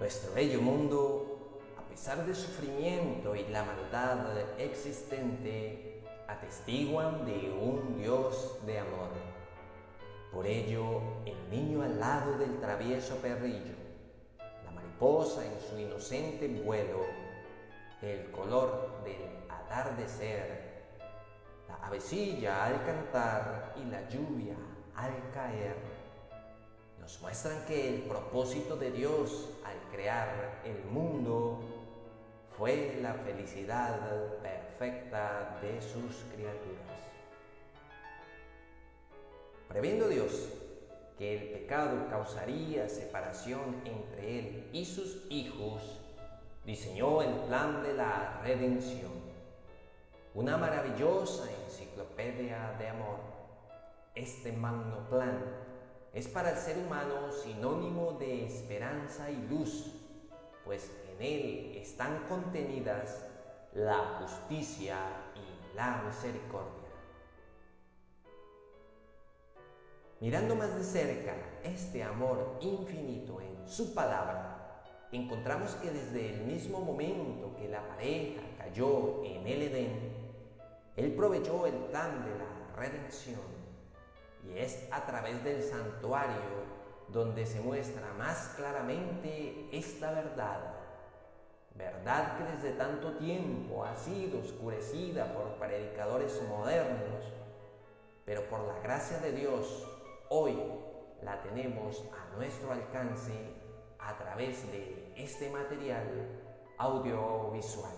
Nuestro bello mundo, a pesar del sufrimiento y la maldad existente, atestiguan de un Dios de amor. Por ello, el niño al lado del travieso perrillo, la mariposa en su inocente vuelo, el color del atardecer, la avecilla al cantar y la lluvia al caer, nos muestran que el propósito de Dios al crear el mundo fue la felicidad perfecta de sus criaturas. Previendo Dios que el pecado causaría separación entre Él y sus hijos, diseñó el plan de la redención, una maravillosa enciclopedia de amor. Este magno plan es para el ser humano sinónimo de esperanza y luz, pues en él están contenidas la justicia y la misericordia. Mirando más de cerca este amor infinito en su palabra, encontramos que desde el mismo momento que la pareja cayó en el Edén, Él proveyó el plan de la redención. Y es a través del santuario donde se muestra más claramente esta verdad que desde tanto tiempo ha sido oscurecida por predicadores modernos, pero por la gracia de Dios hoy la tenemos a nuestro alcance a través de este material audiovisual.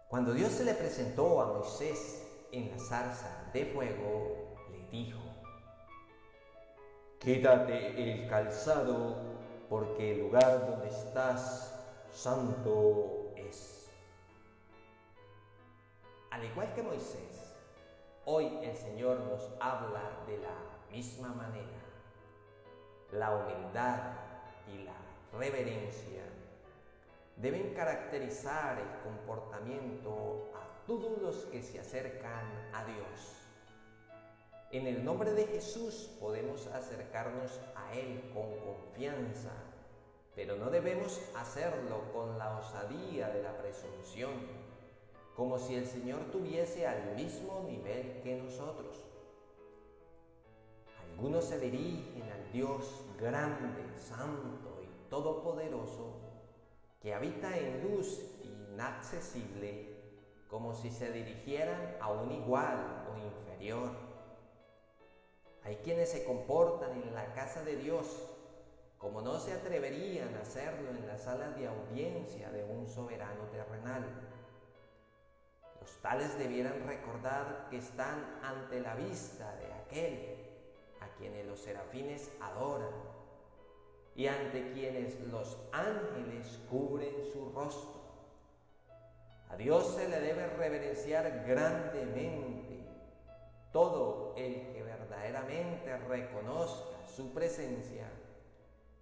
Cuando Dios se le presentó a Moisés en la zarza de fuego, le dijo: «Quítate el calzado, porque el lugar donde estás santo es». Al igual que Moisés, hoy el Señor nos habla de la misma manera. La humildad y la reverencia deben caracterizar el comportamiento a todos los que se acercan a Dios. En el nombre de Jesús podemos acercarnos a Él con confianza, pero no debemos hacerlo con la osadía de la presunción, como si el Señor tuviese al mismo nivel que nosotros. Algunos se dirigen al Dios grande, santo y todopoderoso, que habita en luz inaccesible, como si se dirigieran a un igual o inferior. Hay quienes se comportan en la casa de Dios como no se atreverían a hacerlo en la sala de audiencia de un soberano terrenal. Los tales debieran recordar que están ante la vista de aquel a quienes los serafines adoran y ante quienes los ángeles cubren su rostro. A Dios se le debe reverenciar grandemente. Todo el que verdaderamente reconozca su presencia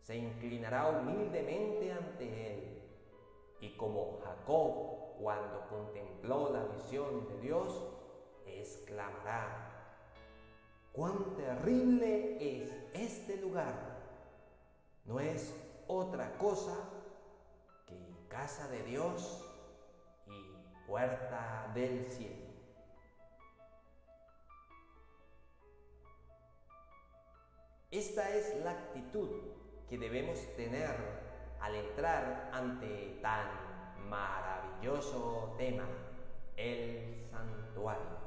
se inclinará humildemente ante Él, y como Jacob cuando contempló la visión de Dios, exclamará: «¡Cuán terrible es este lugar! No es otra cosa que casa de Dios y puerta del cielo». Esta es la actitud que debemos tener al entrar ante tan maravilloso tema, el santuario.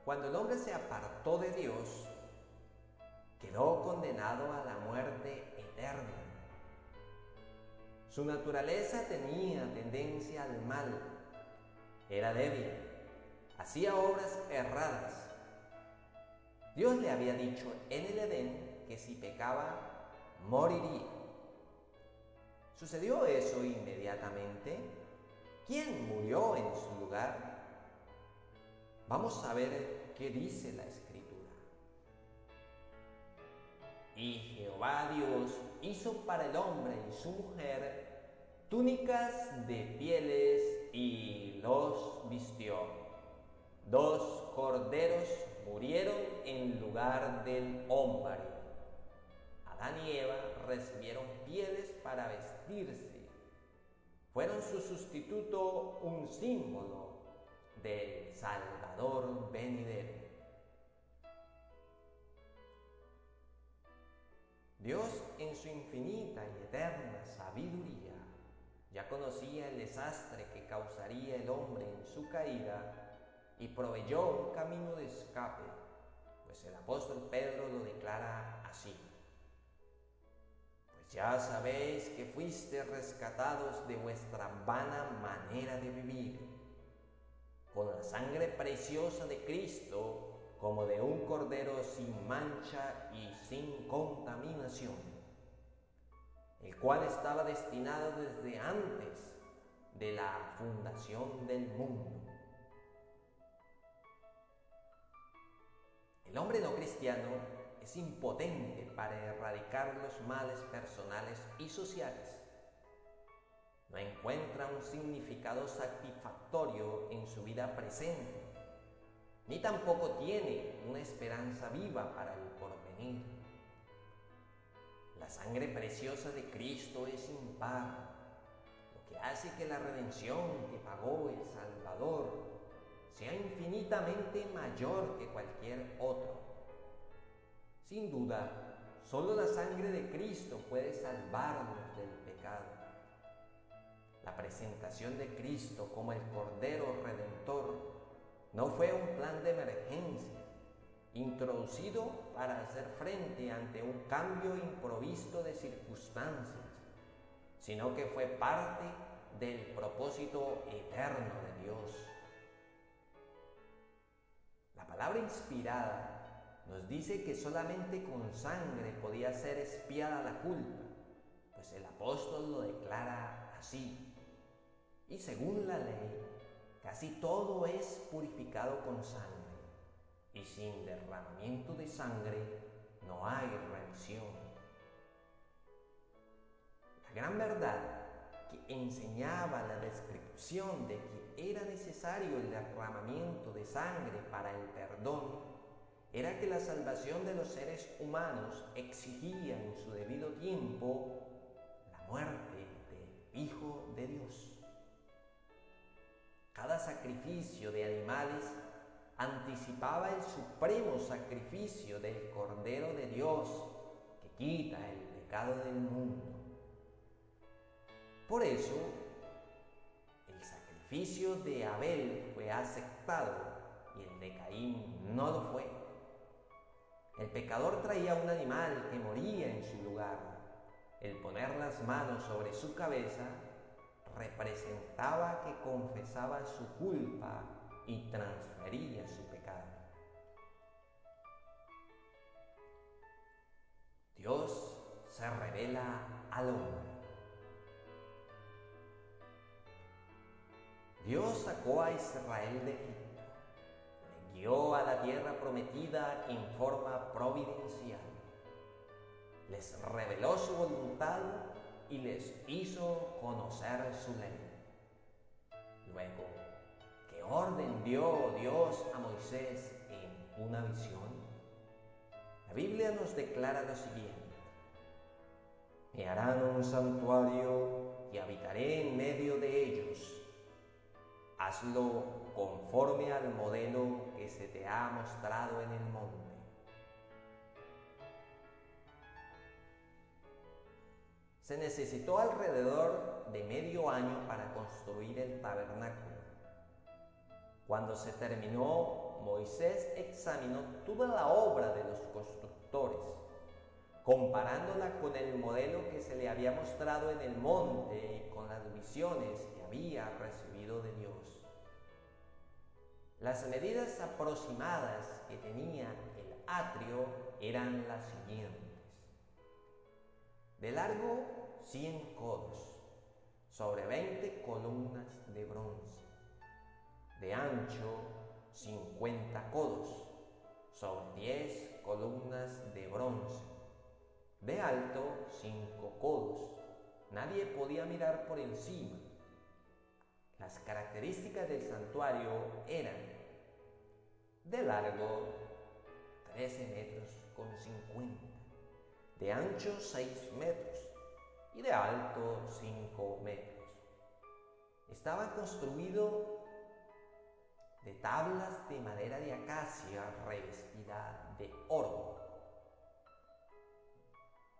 Cuando el hombre se apartó de Dios, quedó condenado a la muerte eterna. Su naturaleza tenía tendencia al mal, era débil, hacía obras erradas. Dios le había dicho en el Edén que si pecaba, moriría. ¿Sucedió eso inmediatamente? ¿Quién murió en su lugar? Vamos a ver qué dice la Escritura. «Y Jehová Dios hizo para el hombre y su mujer túnicas de pieles y los vistió. 2 corderos murieron en lugar del hombre. Adán y Eva recibieron pieles para vestirse. Fueron su sustituto, un símbolo del Salvador venidero. Dios, en su infinita y eterna sabiduría, ya conocía el desastre que causaría el hombre en su caída y proveyó un camino de escape, pues el apóstol Pedro lo declara así: pues ya sabéis que fuiste rescatados de vuestra vana manera de vivir, con la sangre preciosa de Cristo, como de un cordero sin mancha y sin contaminación, el cual estaba destinado desde antes de la fundación del mundo. El hombre no cristiano es impotente para erradicar los males personales y sociales. No encuentra un significado satisfactorio en su vida presente, ni tampoco tiene una esperanza viva para el porvenir. La sangre preciosa de Cristo es impar, lo que hace que la redención que pagó el Salvador sea infinitamente mayor que cualquier otro. Sin duda, solo la sangre de Cristo puede salvarnos del pecado. La presentación de Cristo como el Cordero Redentor no fue un plan de emergencia, introducido para hacer frente ante un cambio improvisto de circunstancias, sino que fue parte del propósito eterno de Dios. La palabra inspirada nos dice que solamente con sangre podía ser expiada la culpa, pues el apóstol lo declara así. Y según la ley, casi todo es purificado con sangre, y sin derramamiento de sangre no hay remisión. La gran verdad que enseñaba la descripción de que era necesario el derramamiento de sangre para el perdón era que la salvación de los seres humanos exigía en su debido tiempo la muerte del Hijo de Dios. Cada sacrificio de animales anticipaba el supremo sacrificio del Cordero de Dios que quita el pecado del mundo. Por eso, el sacrificio de Abel fue aceptado y el de Caín no lo fue. El pecador traía un animal que moría en su lugar. El poner las manos sobre su cabeza representaba que confesaba su culpa y transfería su pecado. Dios se revela al hombre. Dios sacó a Israel de Egipto, le guió a la tierra prometida en forma providencial, les reveló su voluntad y les hizo conocer su ley. Luego, ¿qué orden dio Dios a Moisés en una visión? La Biblia nos declara lo siguiente: me harán un santuario y habitaré en medio de ellos. Hazlo conforme al modelo que se te ha mostrado en el monte. Se necesitó alrededor de medio año para construir el tabernáculo. Cuando se terminó, Moisés examinó toda la obra de los constructores, comparándola con el modelo que se le había mostrado en el monte y con las visiones que había recibido de Dios. Las medidas aproximadas que tenía el atrio eran las siguientes: de largo 100 codos, sobre 20 columnas de bronce; de ancho 50 codos, sobre 10 columnas de bronce; de alto 5 codos, nadie podía mirar por encima. Las características del santuario eran de largo 13 metros con 50, de ancho 6 metros y de alto 5 metros. Estaba construido de tablas de madera de acacia revestida de oro.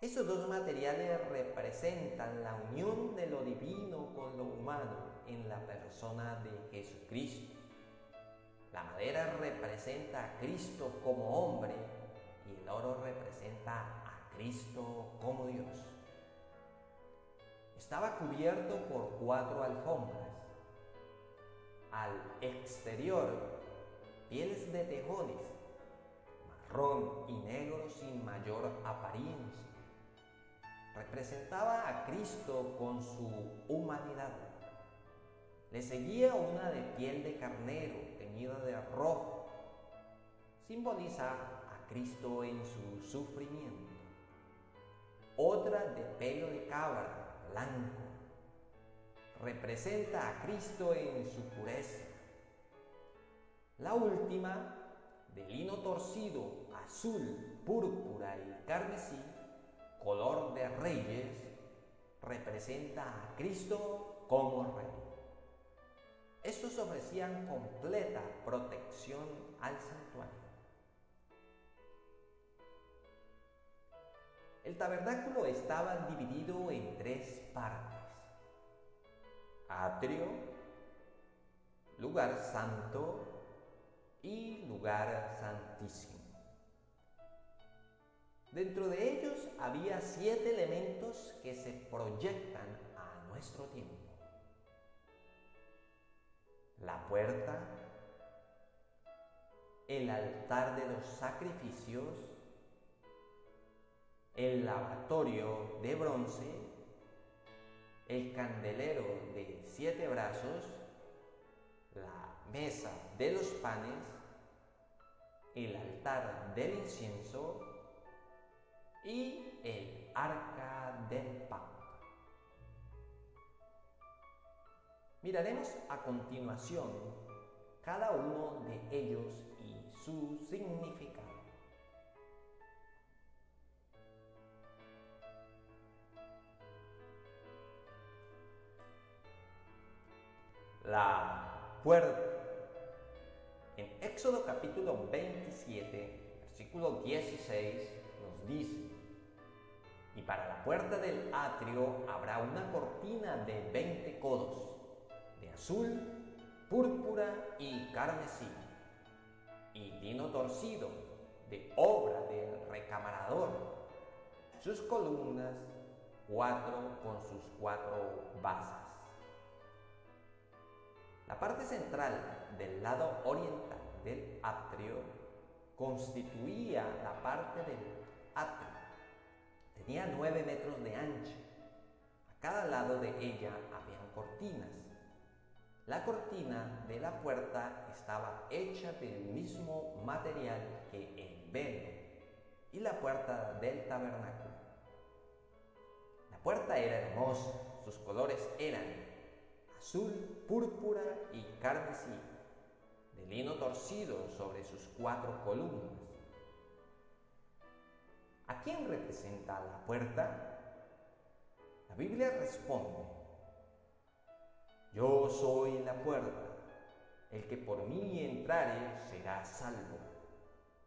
Esos dos materiales representan la unión de lo divino con lo humano en la persona de Jesucristo. La madera representa a Cristo como hombre y el oro representa a Cristo como Dios. Estaba cubierto por 4 alfombras. Al exterior, pieles de tejones, marrón y negro sin mayor apariencia. Representaba a Cristo con su humanidad. Le seguía una de piel de carnero teñida de rojo. Simboliza a Cristo en su sufrimiento. Otra de pelo de cabra blanco. Representa a Cristo en su pureza. La última, de lino torcido, azul, púrpura y carmesí, color de reyes, representa a Cristo como Rey. Estos ofrecían completa protección al santuario. El tabernáculo estaba dividido en 3 partes: atrio, lugar santo y lugar santísimo. Dentro de ellos había 7 elementos que se proyectan a nuestro tiempo: la puerta, el altar de los sacrificios, el lavatorio de bronce, el candelero de 7 brazos, la mesa de los panes, el altar del incienso y el arca del pacto. Miraremos a continuación cada uno de ellos y su significado. La puerta. En Éxodo capítulo 27, versículo 16, nos dice: y para la puerta del atrio habrá una cortina de 20 codos, de azul, púrpura y carmesí, y lino torcido, de obra del recamarador. Sus columnas, 4 con sus 4 basas. La parte central del lado oriental del atrio constituía la parte del atrio. Tenía 9 metros de ancho. A cada lado de ella habían cortinas. La cortina de la puerta estaba hecha del mismo material que el velo y la puerta del tabernáculo. La puerta era hermosa. Sus colores eran azul, púrpura y carmesí, de lino torcido sobre sus 4 columnas. ¿A quién representa la puerta? La Biblia responde: yo soy la puerta, el que por mí entrare será salvo,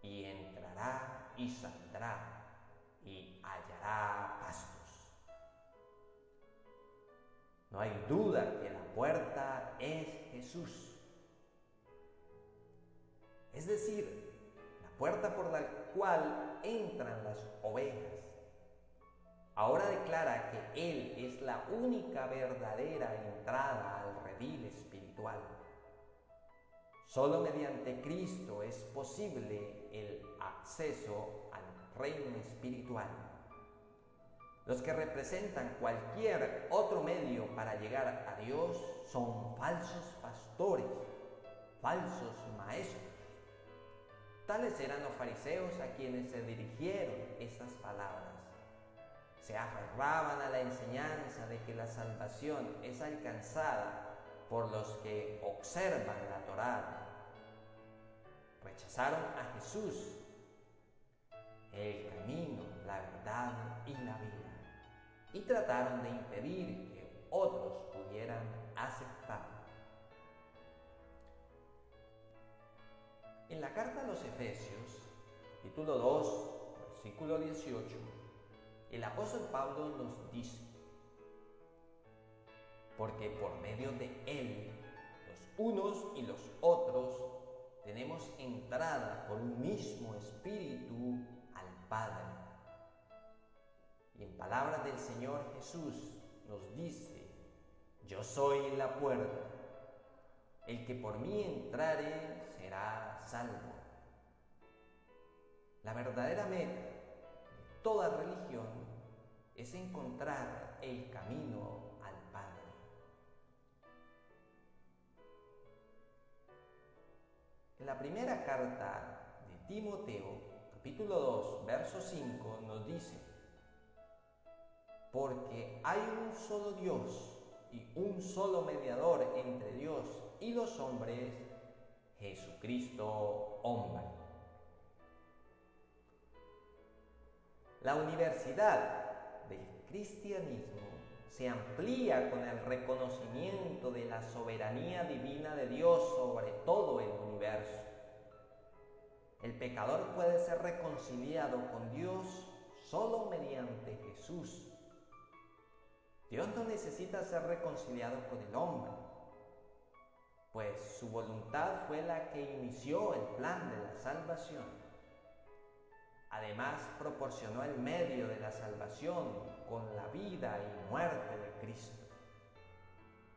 y entrará y saldrá, y hallará pastos. No hay duda que la puerta es Jesús. Es decir, la puerta por la cual entran las ovejas. Ahora declara que Él es la única verdadera entrada al redil espiritual. Solo mediante Cristo es posible el acceso al reino espiritual. Los que representan cualquier otro medio para llegar a Dios son falsos pastores, falsos maestros. Tales eran los fariseos a quienes se dirigieron estas palabras. se aferraban a la enseñanza de que la salvación es alcanzada por los que observan la Torá. Rechazaron a Jesús, el camino, la verdad y la vida, y trataron de impedir que otros pudieran aceptarlo. En la carta a los Efesios, capítulo 2, versículo 18, el apóstol Pablo nos dice: porque por medio de él, los unos y los otros, tenemos entrada por un mismo espíritu al Padre. Y en palabras del Señor Jesús nos dice: yo soy la puerta, el que por mí entrare será salvo. La verdadera meta de toda religión es encontrar el camino al Padre. En la primera carta de Timoteo, capítulo 2, verso 5, nos dice: porque hay un solo Dios y un solo mediador entre Dios y los hombres, Jesucristo hombre. La universidad del cristianismo se amplía con el reconocimiento de la soberanía divina de Dios sobre todo el universo. El pecador puede ser reconciliado con Dios solo mediante Jesús. Dios no necesita ser reconciliado con el hombre, pues su voluntad fue la que inició el plan de la salvación. Además, proporcionó el medio de la salvación con la vida y muerte de Cristo.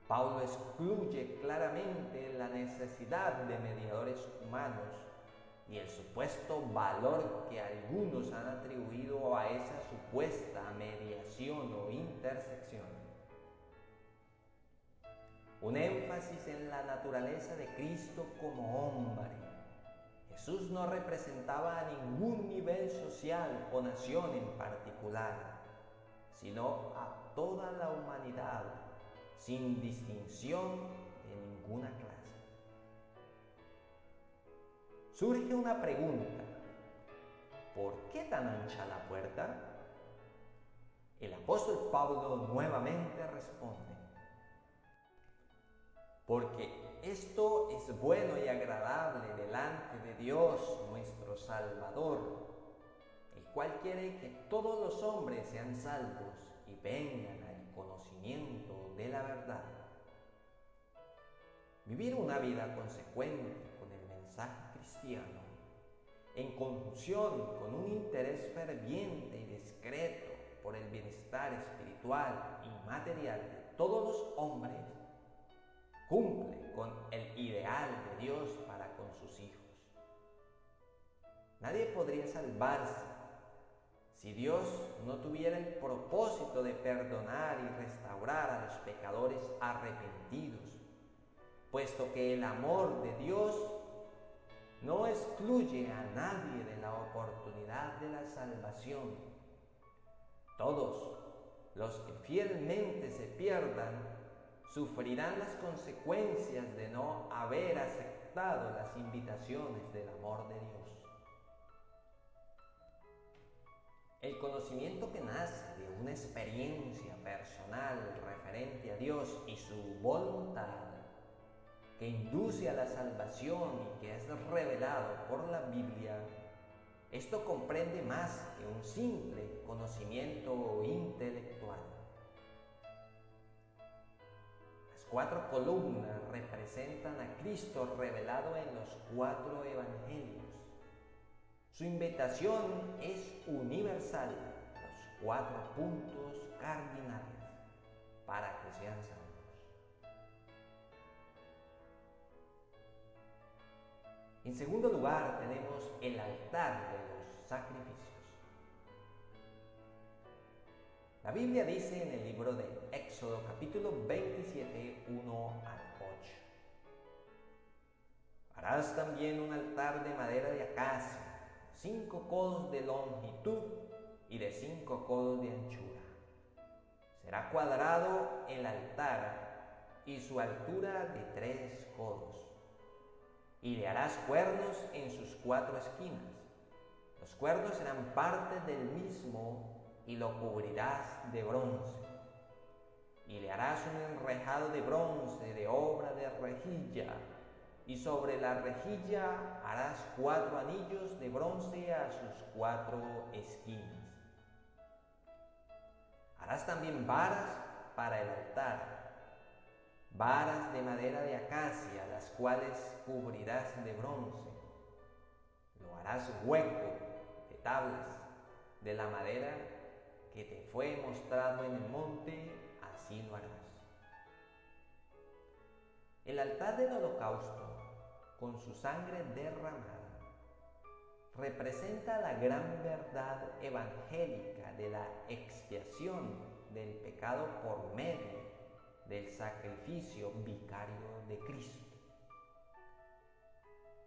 Pablo excluye claramente la necesidad de mediadores humanos y el supuesto valor que algunos han atribuido a esa supuesta mediación o intersección. Un énfasis en la naturaleza de Cristo como hombre. Jesús no representaba a ningún nivel social o nación en particular, sino a toda la humanidad, sin distinción de ninguna clase. Surge una pregunta: ¿por qué tan ancha la puerta? El apóstol Pablo nuevamente responde: porque esto es bueno y agradable delante de Dios nuestro Salvador, el cual quiere que todos los hombres sean salvos y vengan al conocimiento de la verdad. Vivir una vida consecuente con el mensaje cristiano, en conjunción con un interés ferviente y discreto por el bienestar espiritual y material de todos los hombres, cumple con el ideal de Dios para con sus hijos. Nadie podría salvarse si Dios no tuviera el propósito de perdonar y restaurar a los pecadores arrepentidos, puesto que el amor de Dios no excluye a nadie de la oportunidad de la salvación. Todos los que fielmente se pierdan sufrirán las consecuencias de no haber aceptado las invitaciones del amor de Dios. El conocimiento que nace de una experiencia personal referente a Dios y su voluntad, que induce a la salvación y que es revelado por la Biblia, esto comprende más que un simple conocimiento intelectual. Las 4 columnas representan a Cristo revelado en los 4 evangelios. Su invitación es universal, los 4 puntos cardinales para que sean salvos. En segundo lugar, tenemos el altar de los sacrificios. La Biblia dice en el libro de Éxodo, capítulo 27, 1 al 8. Harás también un altar de madera de acacia, 5 codos de longitud y de 5 codos de anchura. Será cuadrado el altar y su altura de 3 codos. Y le harás cuernos en sus 4 esquinas. Los cuernos serán parte del mismo y lo cubrirás de bronce. Y le harás un enrejado de bronce de obra de rejilla, y sobre la rejilla harás 4 anillos de bronce a sus 4 esquinas. Harás también varas para el altar, varas de madera de acacia, las cuales cubrirás de bronce. Lo harás hueco de tablas de la madera que te fue mostrado en el monte, así lo harás. El altar del holocausto, con su sangre derramada, representa la gran verdad evangélica de la expiación del pecado por medio del sacrificio vicario de Cristo.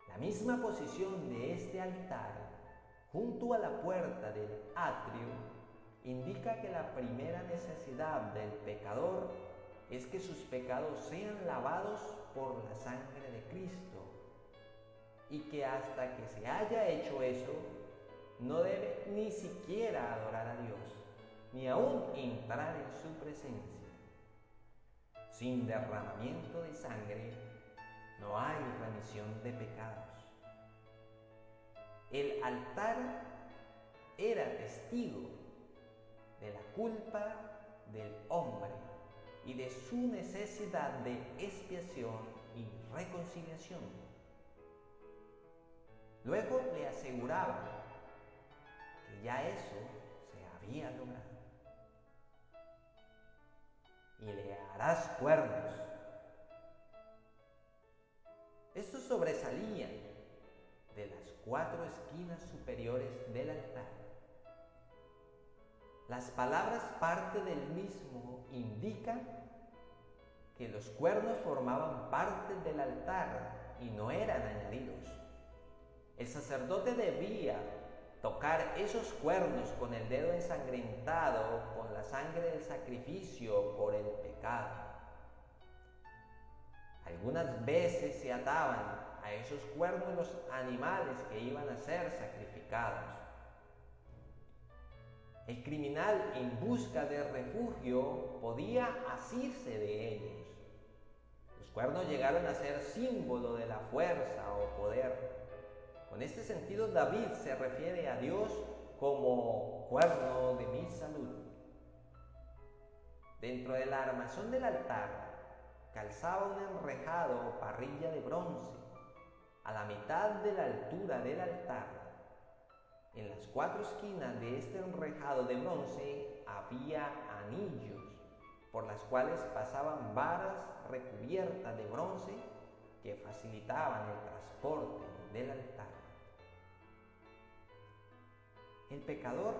La misma posición de este altar, junto a la puerta del atrio, indica que la primera necesidad del pecador es que sus pecados sean lavados por la sangre de Cristo, y que hasta que se haya hecho eso, no debe ni siquiera adorar a Dios, ni aún entrar en su presencia. Sin derramamiento de sangre no hay remisión de pecados. El altar era testigo de la culpa del hombre y de su necesidad de expiación y reconciliación. Luego le aseguraba que ya eso se había logrado. Y le harás cuernos. Estos sobresalían de las 4 esquinas superiores del altar. Las palabras parte del mismo indican que los cuernos formaban parte del altar y no eran añadidos. El sacerdote debía tocar esos cuernos con el dedo ensangrentado con la sangre del sacrificio por el pecado. Algunas veces se ataban a esos cuernos los animales que iban a ser sacrificados. El criminal en busca de refugio podía asirse de ellos. Los cuernos llegaron a ser símbolo de la fuerza o poder. Con este sentido, David se refiere a Dios como cuerno de mi salud. Dentro del armazón del altar calzaba un enrejado o parrilla de bronce a la mitad de la altura del altar. En las 4 esquinas de este enrejado de bronce había anillos por las cuales pasaban varas recubiertas de bronce que facilitaban el transporte del altar. El pecador,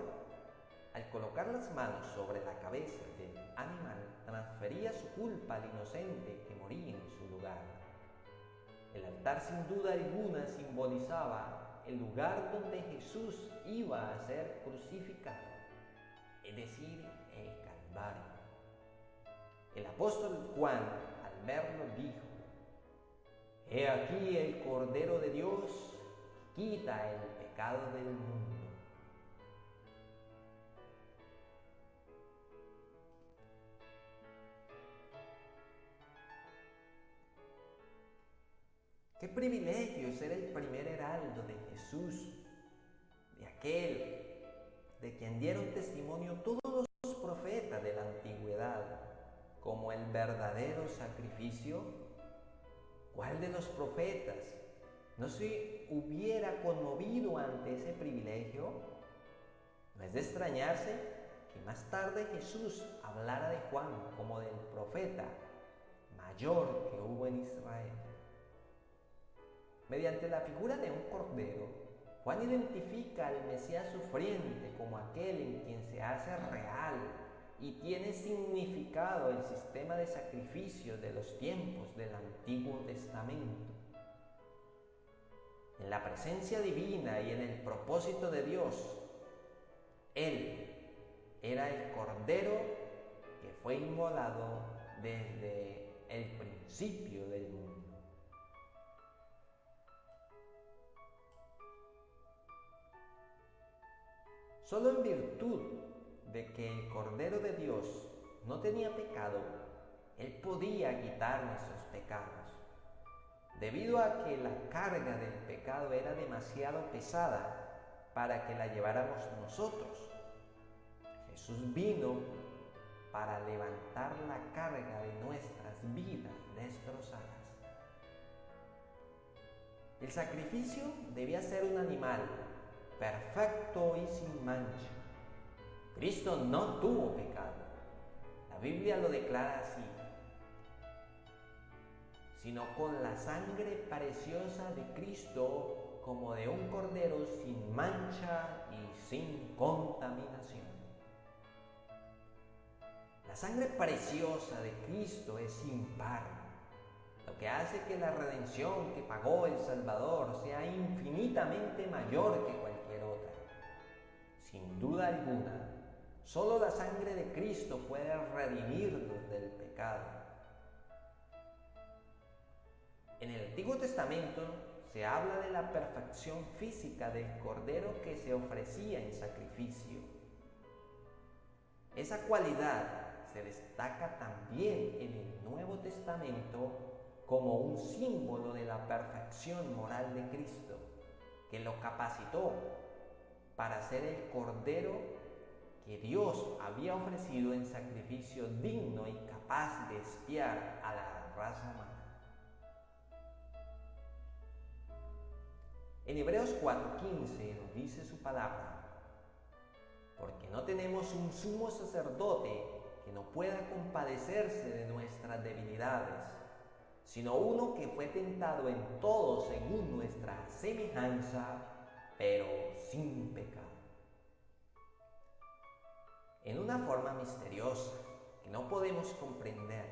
al colocar las manos sobre la cabeza del animal, transfería su culpa al inocente que moría en su lugar. El altar sin duda alguna simbolizaba el lugar donde Jesús iba a ser crucificado, es decir, el Calvario. El apóstol Juan, al verlo, dijo: «He aquí el Cordero de Dios que quita el pecado del mundo». Qué privilegio ser el primer heraldo de Jesús, de aquel de quien dieron testimonio todos los profetas de la antigüedad como el verdadero sacrificio. ¿Cuál de los profetas no se hubiera conmovido ante ese privilegio? No es de extrañarse que más tarde Jesús hablara de Juan como del profeta mayor que hubo en Israel. Mediante la figura de un cordero, Juan identifica al Mesías sufriente como aquel en quien se hace real y tiene significado el sistema de sacrificios de los tiempos del Antiguo Testamento. En la presencia divina y en el propósito de Dios, Él era el Cordero que fue inmolado desde el principio del mundo. Solo en virtud de que el Cordero de Dios no tenía pecado, Él podía quitar nuestros pecados. Debido a que la carga del pecado era demasiado pesada para que la lleváramos nosotros, Jesús vino para levantar la carga de nuestras vidas destrozadas. El sacrificio debía ser un animal perfecto y sin mancha. Cristo no tuvo pecado. La Biblia lo declara así: sino con la sangre preciosa de Cristo, como de un cordero sin mancha y sin contaminación. La sangre preciosa de Cristo es sin par, lo que hace que la redención que pagó el Salvador sea infinitamente mayor que cualquier otra. Sin duda alguna, solo la sangre de Cristo puede redimirnos del pecado. En el Antiguo Testamento se habla de la perfección física del cordero que se ofrecía en sacrificio. Esa cualidad se destaca también en el Nuevo Testamento como un símbolo de la perfección moral de Cristo, que lo capacitó para ser el cordero que Dios había ofrecido en sacrificio digno y capaz de expiar a la raza humana. En Hebreos 4:15 nos dice su palabra: porque no tenemos un sumo sacerdote que no pueda compadecerse de nuestras debilidades, sino uno que fue tentado en todo según nuestra semejanza, pero sin pecado. En una forma misteriosa que no podemos comprender,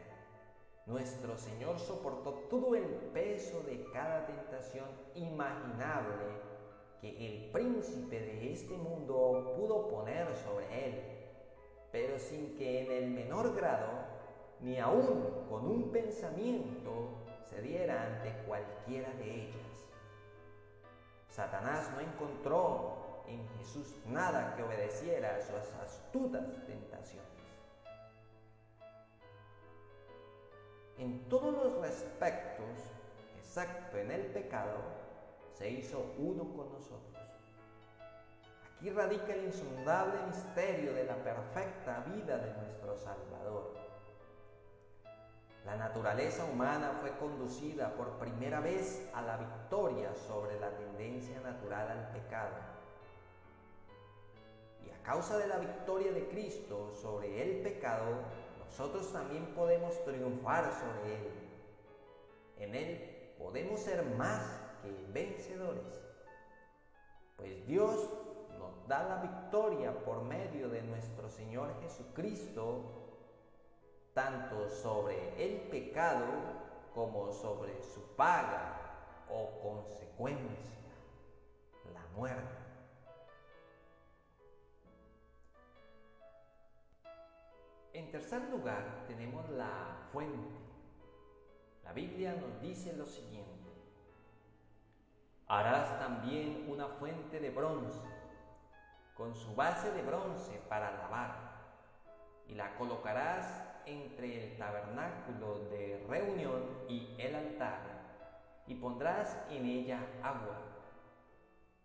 nuestro Señor soportó todo el peso de cada tentación imaginable que el príncipe de este mundo pudo poner sobre Él, pero sin que en el menor grado, ni aún con un pensamiento, cediera ante cualquiera de ellas. Satanás no encontró en Jesús nada que obedeciera a sus astutas tentaciones. En todos los respectos, excepto en el pecado, se hizo uno con nosotros. Aquí radica el insondable misterio de la perfecta vida de nuestro Salvador. La naturaleza humana fue conducida por primera vez a la victoria sobre la tendencia natural al pecado. Y a causa de la victoria de Cristo sobre el pecado, nosotros también podemos triunfar sobre él. En él podemos ser más que vencedores, pues Dios nos da la victoria por medio de nuestro Señor Jesucristo, tanto sobre el pecado como sobre su paga o consecuencia, la muerte. En tercer lugar, tenemos la fuente. La Biblia nos dice lo siguiente: harás también una fuente de bronce, con su base de bronce para lavar, y la colocarás entre el tabernáculo de reunión y el altar, y pondrás en ella agua,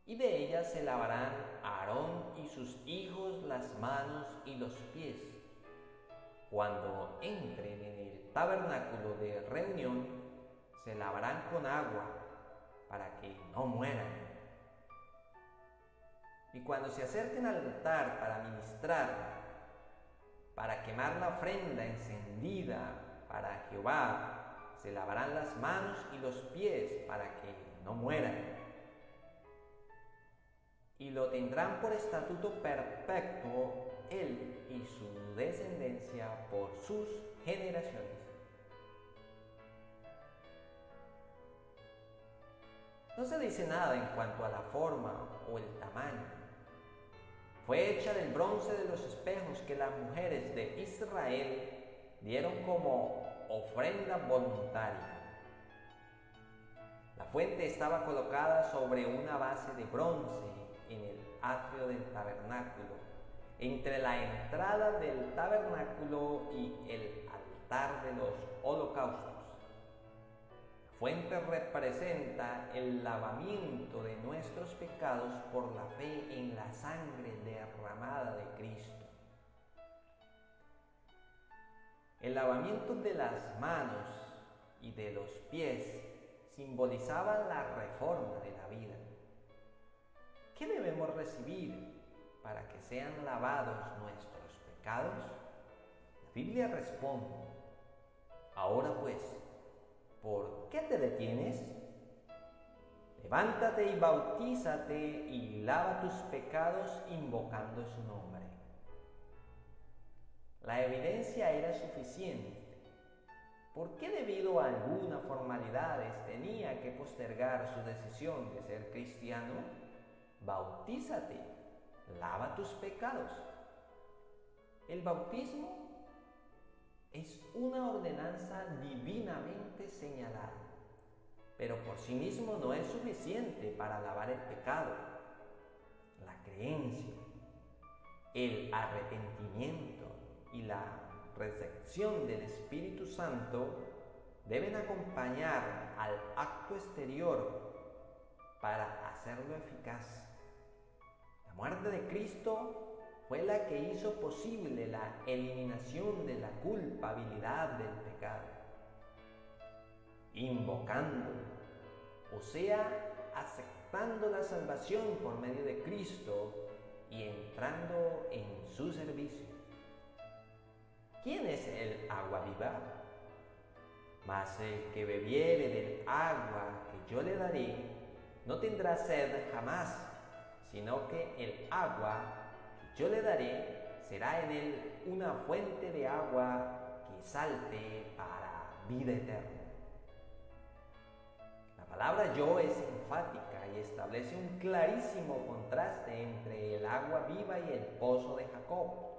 y de ella se lavarán Aarón y sus hijos las manos y los pies, cuando entren en el tabernáculo de reunión. Se lavarán con agua para que no mueran. Y cuando se acerquen al altar para ministrar, para quemar la ofrenda encendida para Jehová, se lavarán las manos y los pies para que no mueran. Y lo tendrán por estatuto perpetuo él y su descendencia por sus generaciones. No se dice nada en cuanto a la forma o el tamaño. fue hecha del bronce de los espejos que las mujeres de Israel dieron como ofrenda voluntaria. La fuente estaba colocada sobre una base de bronce en el atrio del tabernáculo, entre la entrada del tabernáculo y el altar de los holocaustos. La fuente representa el lavamiento de nuestros pecados por la fe en la sangre derramada de Cristo. El lavamiento de las manos y de los pies simbolizaba la reforma de la vida. ¿Qué debemos recibir para que sean lavados nuestros pecados? La Biblia responde: ahora pues, ¿por qué te detienes? Levántate y bautízate y lava tus pecados invocando su nombre. La evidencia era suficiente. ¿Por qué debido a algunas formalidades tenía que postergar su decisión de ser cristiano? Bautízate, lava tus pecados. El bautismo es una ordenanza divinamente señalada, pero por sí mismo no es suficiente para lavar el pecado. La creencia, el arrepentimiento y la recepción del Espíritu Santo deben acompañar al acto exterior para hacerlo eficaz. La muerte de Cristo fue la que hizo posible la eliminación de la culpabilidad del pecado. Invocando, o sea, aceptando la salvación por medio de Cristo y entrando en su servicio. ¿Quién es el agua viva? Mas el que bebiere del agua que yo le daré, no tendrá sed jamás, sino que el agua que yo le daré será en él una fuente de agua que salte para vida eterna. La palabra yo es enfática y establece un clarísimo contraste entre el agua viva y el pozo de Jacob.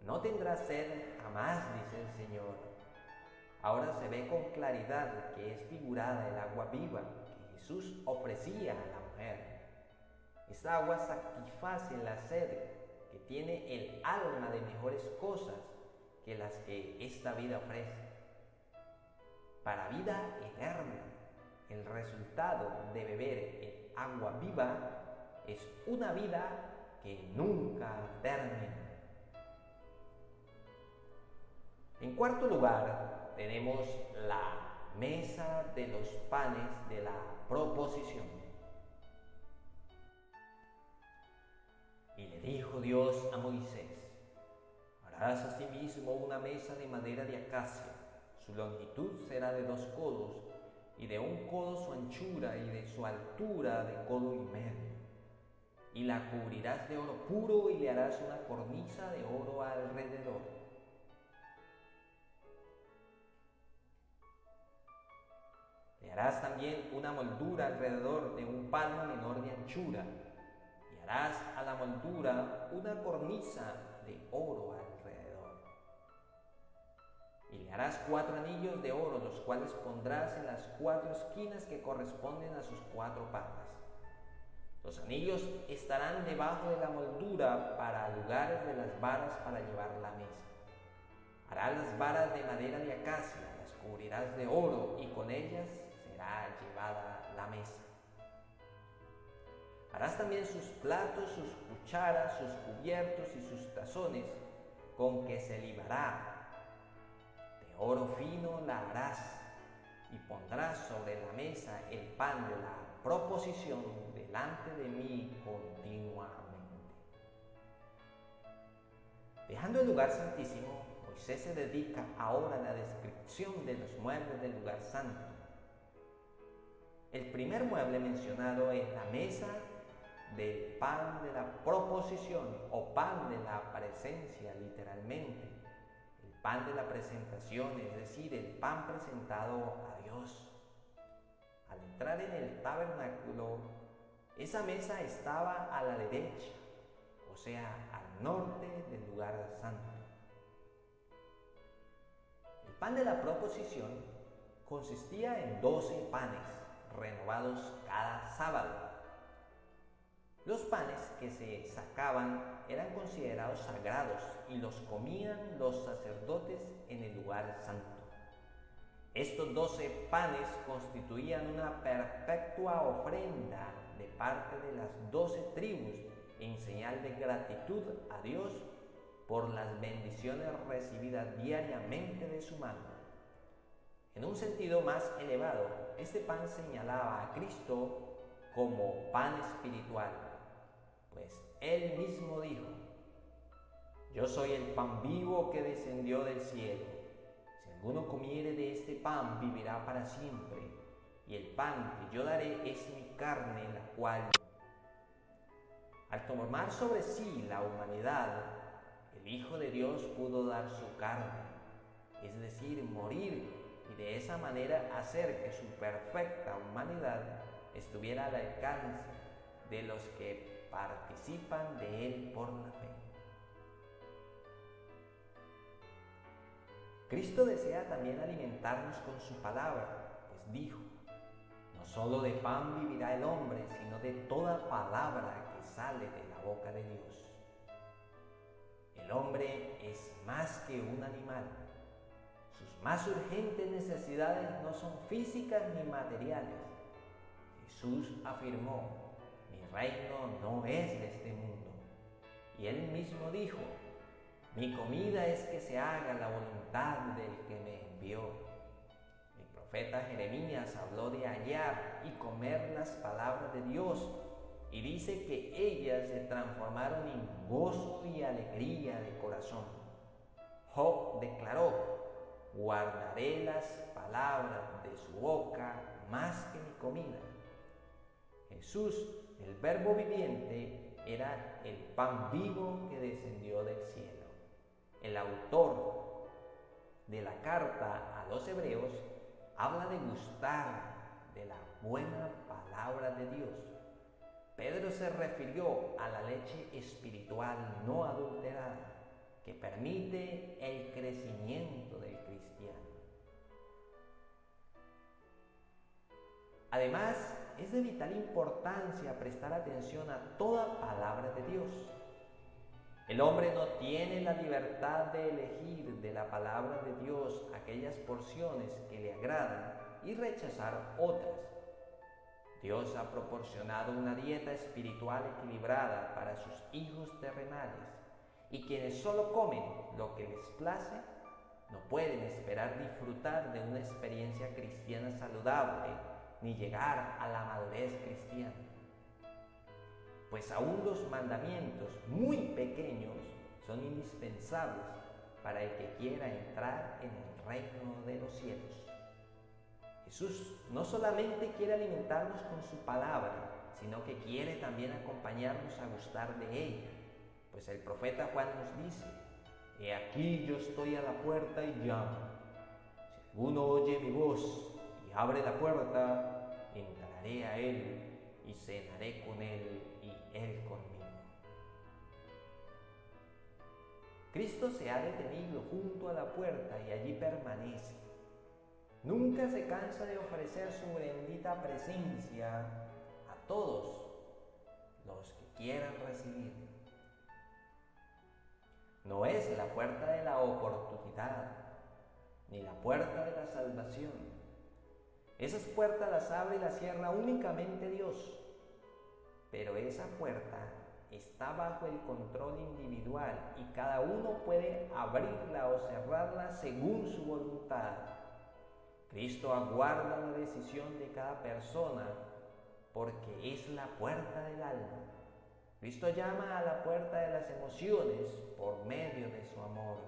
No tendrás sed jamás, dice el Señor. Ahora se ve con claridad que es figurada el agua viva que Jesús ofrecía a la mujer. Esta agua satisface la sed que tiene el alma de mejores cosas que las que esta vida ofrece. Para vida eterna, el resultado de beber el agua viva es una vida que nunca termina. En cuarto lugar, tenemos la mesa de los panes de la proposición. Y le dijo Dios a Moisés: harás asimismo una mesa de madera de acacia, su longitud será de 2 codos, y de 1 codo su anchura, y de su altura de 1,5 codos. Y la cubrirás de oro puro, y le harás una cornisa de oro alrededor. Le harás también una moldura alrededor de 1 palmo menor de anchura, y harás a la moldura una cornisa de oro alrededor. Y le harás 4 anillos de oro, los cuales pondrás en las 4 esquinas que corresponden a sus 4 patas. Los anillos estarán debajo de la moldura para lugares de las varas para llevar la mesa. Harás las varas de madera de acacia, las cubrirás de oro, y con ellas será llevada la mesa. Harás también sus platos, sus cucharas, sus cubiertos y sus tazones, con que se libará. De oro fino la harás, y pondrás sobre la mesa el pan de la proposición delante de mí continuamente. Dejando el lugar santísimo, Moisés se dedica ahora a la descripción de los muebles del lugar santo. El primer mueble mencionado es la mesa del pan de la proposición, o pan de la presencia, literalmente. El pan de la presentación, es decir, el pan presentado a Dios. Al entrar en el tabernáculo, esa mesa estaba a la derecha, o o sea, al norte del lugar santo. El pan de la proposición consistía en 12 panes, renovados cada sábado. Los panes que se sacaban eran considerados sagrados y los comían los sacerdotes en el lugar santo. Estos 12 panes constituían una perpetua ofrenda de parte de las 12 tribus en señal de gratitud a Dios por las bendiciones recibidas diariamente de su mano. En un sentido más elevado, este pan señalaba a Cristo como pan espiritual, pues Él mismo dijo: Yo soy el pan vivo que descendió del cielo. Si alguno comiere de este pan, vivirá para siempre. Y el pan que yo daré es mi carne, la cual, al tomar sobre sí la humanidad, el Hijo de Dios pudo dar su carne, es decir, morir, y de esa manera hacer que su perfecta humanidad estuviera al alcance de los que participan de Él por la fe. Cristo desea también alimentarnos con su palabra, pues dijo: No solo de pan vivirá el hombre, sino de toda palabra que sale de la boca de Dios. El hombre es más que un animal. Sus más urgentes necesidades no son físicas ni materiales. Jesús afirmó: Mi reino no es de este mundo. Y Él mismo dijo: Mi comida es que se haga la voluntad del que me envió. El profeta Jeremías habló de hallar y comer las palabras de Dios, y dice que ellas se transformaron en gozo y alegría de corazón. Job declaró: Guardaré las palabras de su boca más que mi comida. Jesús, el Verbo viviente, era el pan vivo que descendió del cielo. El autor de la carta a los Hebreos habla de gustar de la buena palabra de Dios. Pedro se refirió a la leche espiritual no adulterada, que permite el crecimiento del cristiano. Además, es de vital importancia prestar atención a toda palabra de Dios. El hombre no tiene la libertad de elegir de la palabra de Dios aquellas porciones que le agradan y rechazar otras. Dios ha proporcionado una dieta espiritual equilibrada para sus hijos terrenales, y quienes solo comen lo que les place no pueden esperar disfrutar de una experiencia cristiana saludable ni llegar a la madurez cristiana. Pues aún los mandamientos muy pequeños son indispensables para el que quiera entrar en el reino de los cielos. Jesús no solamente quiere alimentarnos con su palabra, sino que quiere también acompañarnos a gustar de ella. Pues el profeta Juan nos dice: He aquí yo estoy a la puerta y llamo. Si alguno oye mi voz y abre la puerta, entraré a él y cenaré con él y él conmigo. Cristo se ha detenido junto a la puerta y allí permanece. Nunca se cansa de ofrecer su bendita presencia a todos los que quieran recibirlo. No es la puerta de la oportunidad, ni la puerta de la salvación. Esas puertas las abre y las cierra únicamente Dios. Pero esa puerta está bajo el control individual y cada uno puede abrirla o cerrarla según su voluntad. Cristo aguarda la decisión de cada persona porque es la puerta del alma. Cristo llama a la puerta de las emociones por medio de su amor,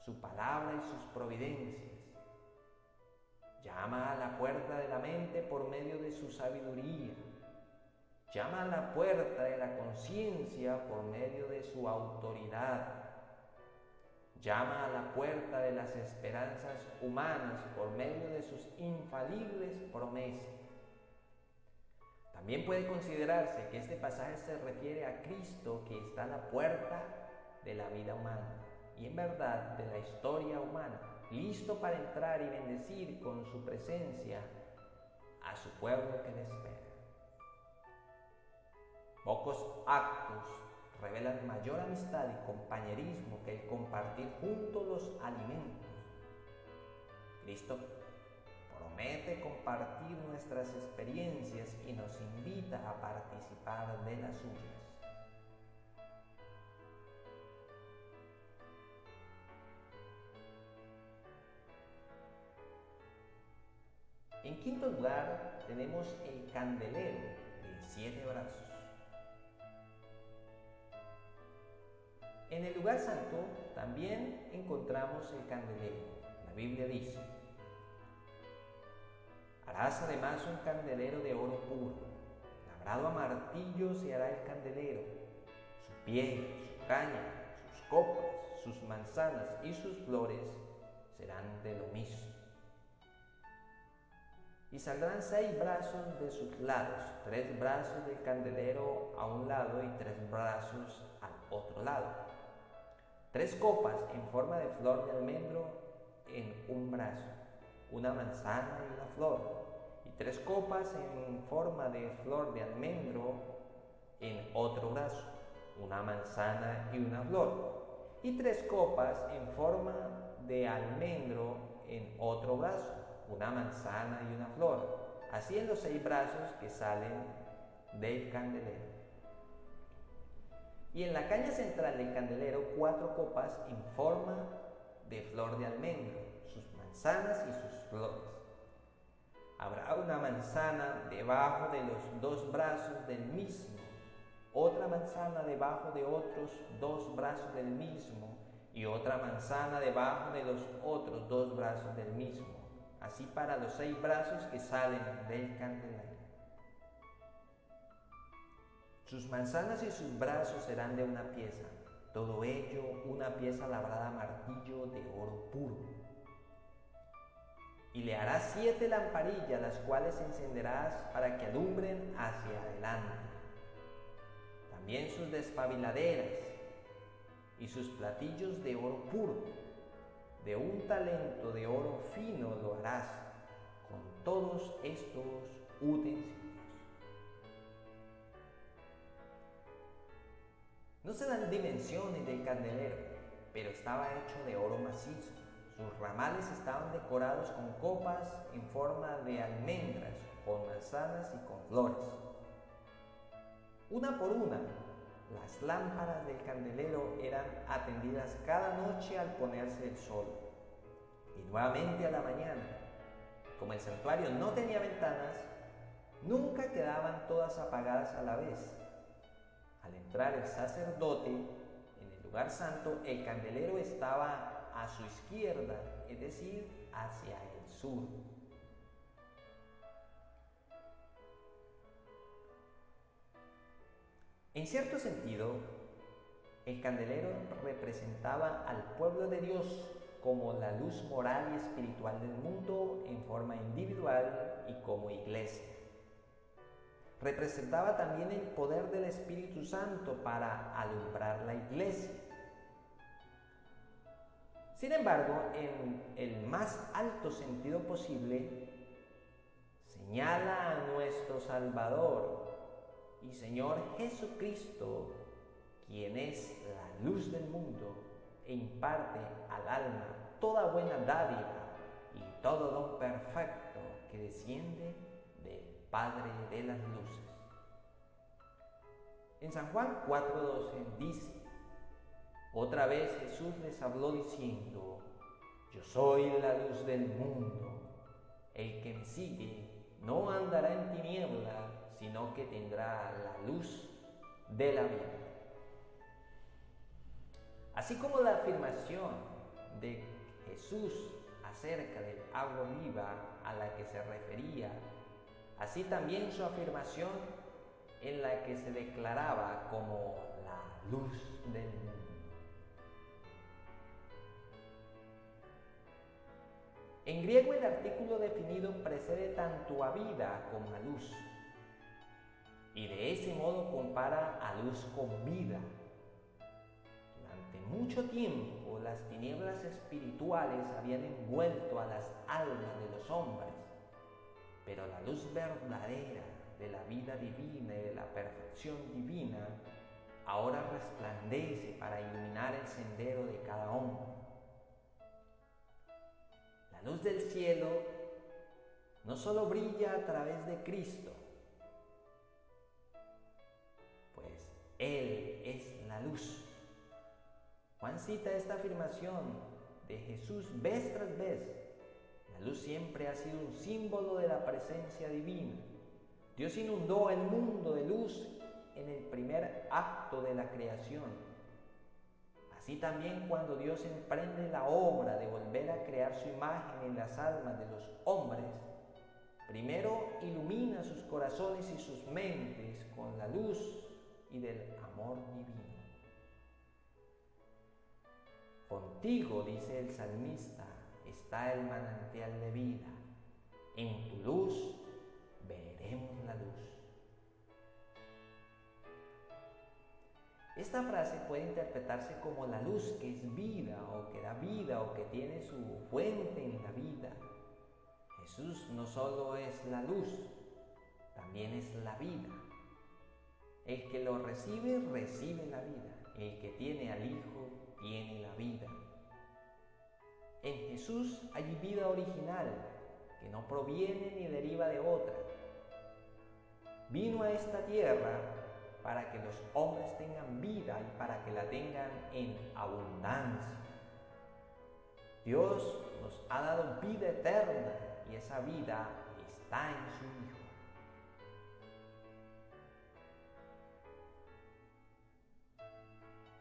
su palabra y sus providencias. Llama a la puerta de la mente por medio de su sabiduría. Llama a la puerta de la conciencia por medio de su autoridad. Llama a la puerta de las esperanzas humanas por medio de sus infalibles promesas. También puede considerarse que este pasaje se refiere a Cristo, que está a la puerta de la vida humana y en verdad de la historia humana, listo para entrar y bendecir con su presencia a su pueblo que le espera. Pocos actos revelan mayor amistad y compañerismo que el compartir juntos los alimentos. Cristo promete compartir nuestras experiencias y nos invita a participar de las suyas. En quinto lugar, tenemos el candelero de 7 brazos. En el lugar santo también encontramos el candelero. La Biblia dice: harás además un candelero de oro puro, labrado a martillo se hará el candelero, su pie, su caña, sus copas, sus manzanas y sus flores serán de lo mismo. Y saldrán 6 brazos de sus lados, 3 brazos del candelero a un lado y 3 brazos al otro lado. 3 copas en forma de flor de almendro en un brazo, una manzana y una flor, y 3 copas en forma de flor de almendro en otro brazo, una manzana y una flor, y 3 copas en forma de almendro en otro brazo, una manzana y una flor, así en los 6 brazos que salen del candelero. Y en la caña central del candelero 4 copas en forma de flor de almendro, sus manzanas y sus flores. Habrá una manzana debajo de los 2 brazos del mismo, otra manzana debajo de otros 2 brazos del mismo y otra manzana debajo de los otros 2 brazos del mismo, así para los 6 brazos que salen del candelero. Sus manzanas y sus brazos serán de una pieza, todo ello una pieza labrada a martillo de oro puro. Y le harás 7 lamparillas, las cuales encenderás para que alumbren hacia adelante. También sus despabiladeras y sus platillos de oro puro, de un talento de oro fino lo harás, con todos estos utensilios. No se dan dimensiones del candelero, pero estaba hecho de oro macizo. Sus ramales estaban decorados con copas en forma de almendras, con manzanas y con flores. Una por una, las lámparas del candelero eran atendidas cada noche al ponerse el sol, y nuevamente a la mañana. Como el santuario no tenía ventanas, nunca quedaban todas apagadas a la vez. Al entrar el sacerdote en el lugar santo, el candelero estaba a su izquierda, es decir, hacia el sur. En cierto sentido, el candelero representaba al pueblo de Dios como la luz moral y espiritual del mundo en forma individual y como iglesia. Representaba también el poder del Espíritu Santo para alumbrar la iglesia. Sin embargo, en el más alto sentido posible, señala a nuestro Salvador y Señor Jesucristo, quien es la luz del mundo e imparte al alma toda buena dádiva y todo don perfecto que desciende del Padre de las luces. En San Juan 4:12 dice: otra vez Jesús les habló diciendo: yo soy la luz del mundo, el que me sigue no andará en tinieblas, sino que tendrá la luz de la vida. Así como la afirmación de Jesús acerca del agua viva a la que se refería, así también su afirmación en la que se declaraba como la luz del mundo. En griego el artículo definido precede tanto a vida como a luz. y de ese modo compara a luz con vida. Durante mucho tiempo las tinieblas espirituales habían envuelto a las almas de los hombres, pero la luz verdadera de la vida divina y de la perfección divina ahora resplandece para iluminar el sendero de cada hombre. La luz del cielo no solo brilla a través de Cristo, pues Él es la luz. Juan cita esta afirmación de Jesús vez tras vez. La luz siempre ha sido un símbolo de la presencia divina. Dios inundó el mundo de luz en el primer acto de la creación. Así también cuando Dios emprende la obra de volver a crear su imagen en las almas de los hombres, primero ilumina sus corazones y sus mentes con la luz y del amor divino. Contigo, dice el salmista, está el manantial de vida. En tu luz veremos la luz. Esta frase puede interpretarse como la luz que es vida o que da vida o que tiene su fuente en la vida. Jesús no solo es la luz, también es la vida. El que lo recibe, recibe la vida. El que tiene al Hijo, tiene la vida. En Jesús hay vida original que no proviene ni deriva de otra. Vino a esta tierra para que los hombres tengan vida y para que la tengan en abundancia. Dios nos ha dado vida eterna y esa vida está en su Hijo.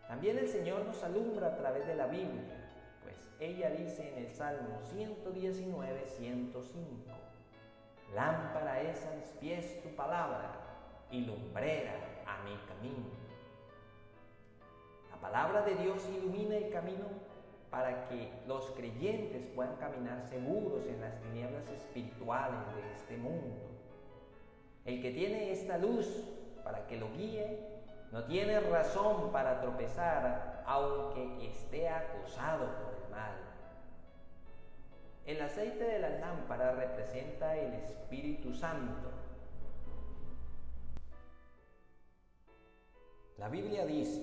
También el Señor nos alumbra a través de la Biblia, pues ella dice en el Salmo 119, 105: lámpara es a mis pies tu palabra y lumbrera a mi camino. La palabra de Dios ilumina el camino para que los creyentes puedan caminar seguros en las tinieblas espirituales de este mundo. El que tiene esta luz para que lo guíe, no tiene razón para tropezar, aunque esté acosado por el mal. El aceite de las lámparas representa el Espíritu Santo. La Biblia dice: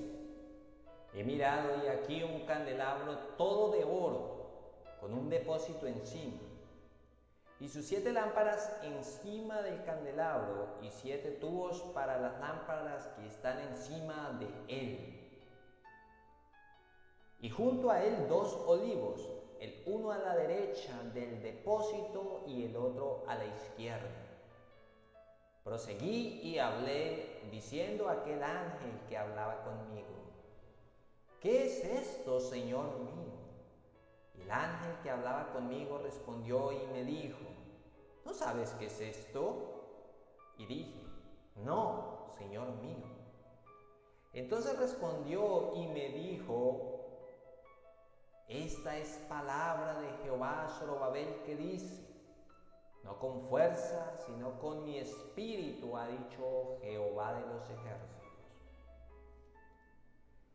he mirado y aquí un candelabro todo de oro, con un depósito encima, y sus 7 lámparas encima del candelabro, y 7 tubos para las lámparas que están encima de él. Y junto a él 2 olivos, el uno a la derecha del depósito y el otro a la izquierda. Proseguí y hablé, diciendo a aquel ángel que hablaba conmigo: ¿qué es esto, Señor mío? Y el ángel que hablaba conmigo respondió y me dijo: ¿no sabes qué es esto? Y dije: no, Señor mío. Entonces respondió y me dijo: esta es palabra de Jehová a Zorobabel, que dice: no con fuerza, sino con mi espíritu, ha dicho Jehová de los ejércitos.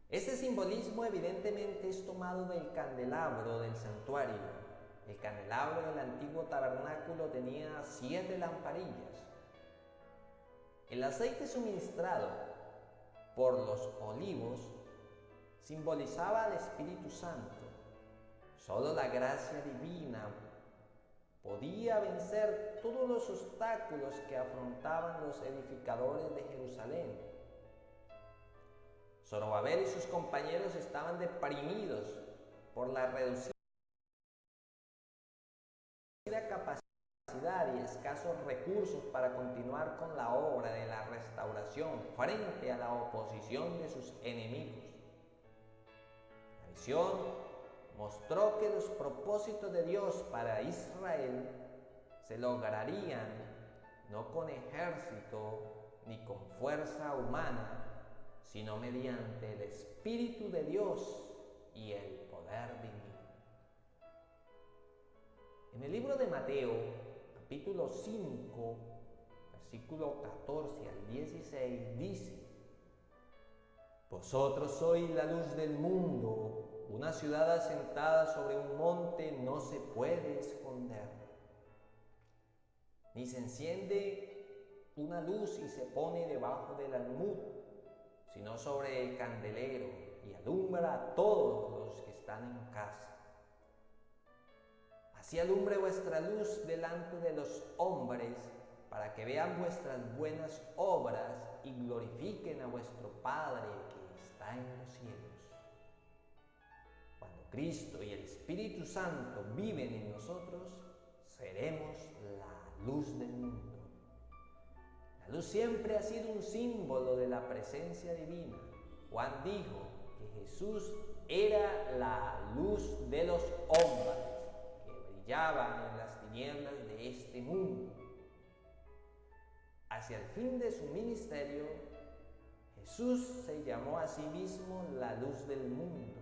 Este simbolismo evidentemente es tomado del candelabro del santuario. El candelabro del antiguo tabernáculo tenía 7 lamparillas. El aceite suministrado por los olivos simbolizaba al Espíritu Santo. Solo la gracia divina podía vencer todos los obstáculos que afrontaban los edificadores de Jerusalén. Zorobabel y sus compañeros estaban deprimidos por la reducida capacidad y escasos recursos para continuar con la obra de la restauración frente a la oposición de sus enemigos. La visión mostró que los propósitos de Dios para Israel se lograrían no con ejército ni con fuerza humana, sino mediante el Espíritu de Dios y el poder divino. En el libro de Mateo, capítulo 5, versículo 14 al 16, dice: Vosotros sois la luz del mundo. Una ciudad asentada sobre un monte no se puede esconder. Ni se enciende una luz y se pone debajo del almud, sino sobre el candelero, y alumbra a todos los que están en casa. Así alumbre vuestra luz delante de los hombres, para que vean vuestras buenas obras y glorifiquen a vuestro Padre que está en los cielos. Cuando Cristo y el Espíritu Santo viven en nosotros, seremos la luz del mundo. La luz siempre ha sido un símbolo de la presencia divina. Juan dijo que Jesús era la luz de los hombres que brillaban en las tinieblas de este mundo. Hacia el fin de su ministerio, Jesús se llamó a sí mismo la luz del mundo.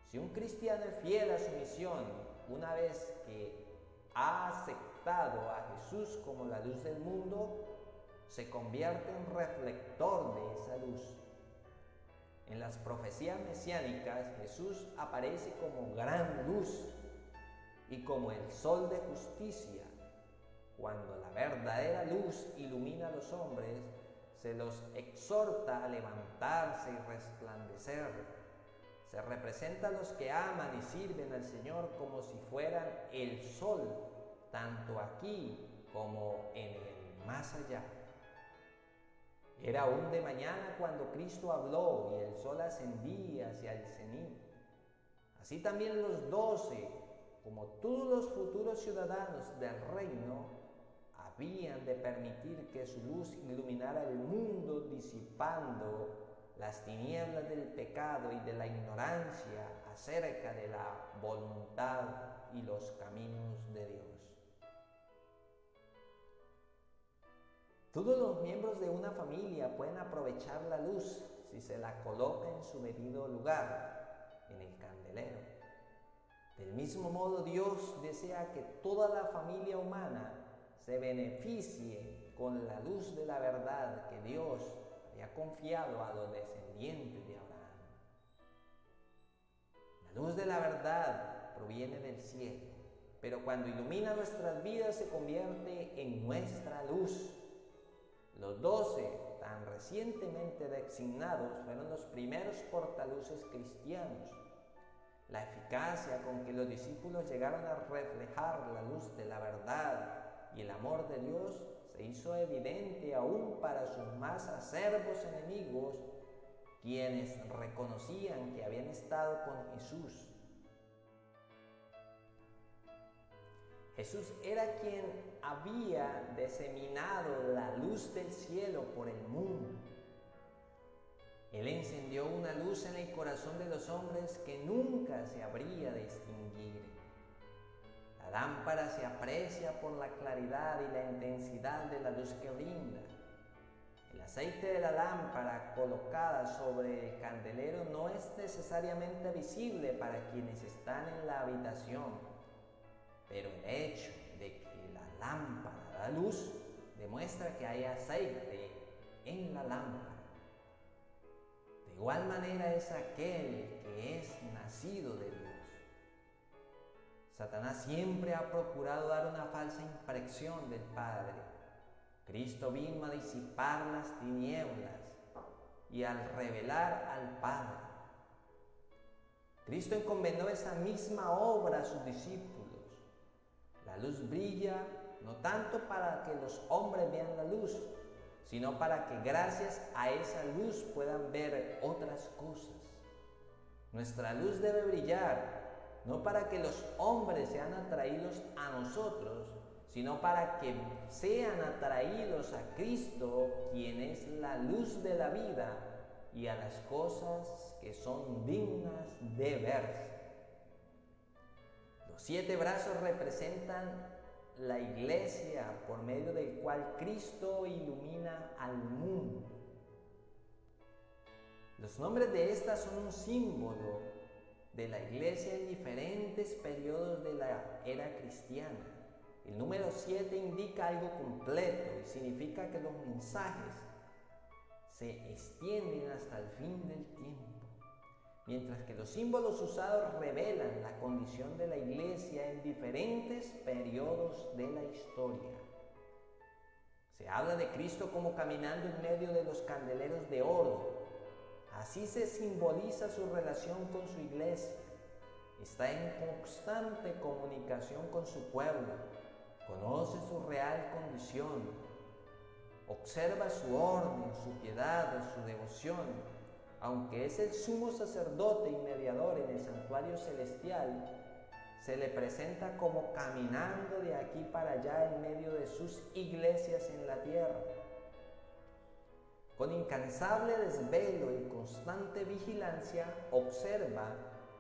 Si un cristiano es fiel a su misión, una vez que ha aceptado a Jesús como la luz del mundo, se convierte en reflector de esa luz. En las profecías mesiánicas, Jesús aparece como gran luz y como el sol de justicia. Cuando la verdadera luz ilumina a los hombres, se los exhorta a levantarse y resplandecer. Se representa a los que aman y sirven al Señor como si fueran el sol, tanto aquí como en el más allá. Era aún de mañana cuando Cristo habló y el sol ascendía hacia el cenit. Así también los 12, como todos los futuros ciudadanos del reino, habían de permitir que su luz iluminara el mundo, disipando las tinieblas del pecado y de la ignorancia acerca de la voluntad y los caminos de Dios. Todos los miembros de una familia pueden aprovechar la luz si se la coloca en su debido lugar, en el candelero. Del mismo modo, Dios desea que toda la familia humana se beneficie con la luz de la verdad que Dios había confiado a los descendientes de Abraham. La luz de la verdad proviene del cielo, pero cuando ilumina nuestras vidas se convierte en nuestra luz. Los 12, tan recientemente designados, fueron los primeros portaluces cristianos. La eficacia con que los discípulos llegaron a reflejar la luz de la verdad y el amor de Dios se hizo evidente aún para sus más acerbos enemigos, quienes reconocían que habían estado con Jesús. Jesús era quien había diseminado la luz del cielo por el mundo. Él encendió una luz en el corazón de los hombres que nunca se habría de extinguir. La lámpara se aprecia por la claridad y la intensidad de la luz que brinda. El aceite de la lámpara colocada sobre el candelero no es necesariamente visible para quienes están en la habitación, pero el hecho de que la lámpara da luz demuestra que hay aceite en la lámpara. De igual manera es aquel que es nacido de Dios. Satanás siempre ha procurado dar una falsa impresión del Padre. Cristo vino a disipar las tinieblas y al revelar al Padre. Cristo encomendó esa misma obra a sus discípulos. La luz brilla no tanto para que los hombres vean la luz, sino para que gracias a esa luz puedan ver otras cosas. Nuestra luz debe brillar, no para que los hombres sean atraídos a nosotros, sino para que sean atraídos a Cristo, quien es la luz de la vida, y a las cosas que son dignas de verse. Los 7 brazos representan la iglesia por medio del cual Cristo ilumina al mundo. Los nombres de esta son un símbolo de la iglesia en diferentes periodos de la era cristiana. El número 7 indica algo completo y significa que los mensajes se extienden hasta el fin del tiempo, mientras que los símbolos usados revelan la condición de la iglesia en diferentes periodos de la historia. Se habla de Cristo como caminando en medio de los candeleros de oro. Así se simboliza su relación con su iglesia. Está en constante comunicación con su pueblo, conoce su real condición, observa su orden, su piedad, su devoción. Aunque es el sumo sacerdote y mediador en el santuario celestial, se le presenta como caminando de aquí para allá en medio de sus iglesias en la tierra. Con incansable desvelo y constante vigilancia, observa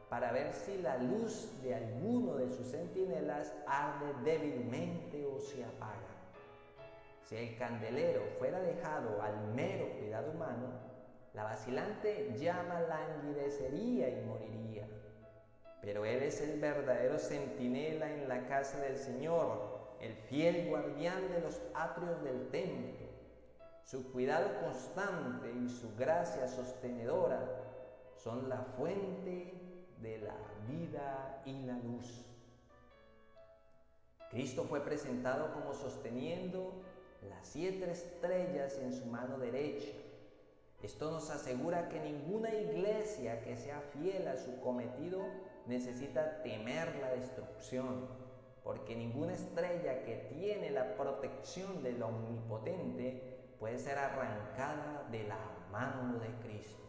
para ver si la luz de alguno de sus centinelas arde débilmente o se apaga. Si el candelero fuera dejado al mero cuidado humano, la vacilante llama languidecería y moriría. Pero Él es el verdadero centinela en la casa del Señor, el fiel guardián de los atrios del templo. Su cuidado constante y su gracia sostenedora son la fuente de la vida y la luz. Cristo fue presentado como sosteniendo las 7 estrellas en su mano derecha. Esto nos asegura que ninguna iglesia que sea fiel a su cometido necesita temer la destrucción, porque ninguna estrella que tiene la protección del Omnipotente puede ser arrancada de la mano de Cristo.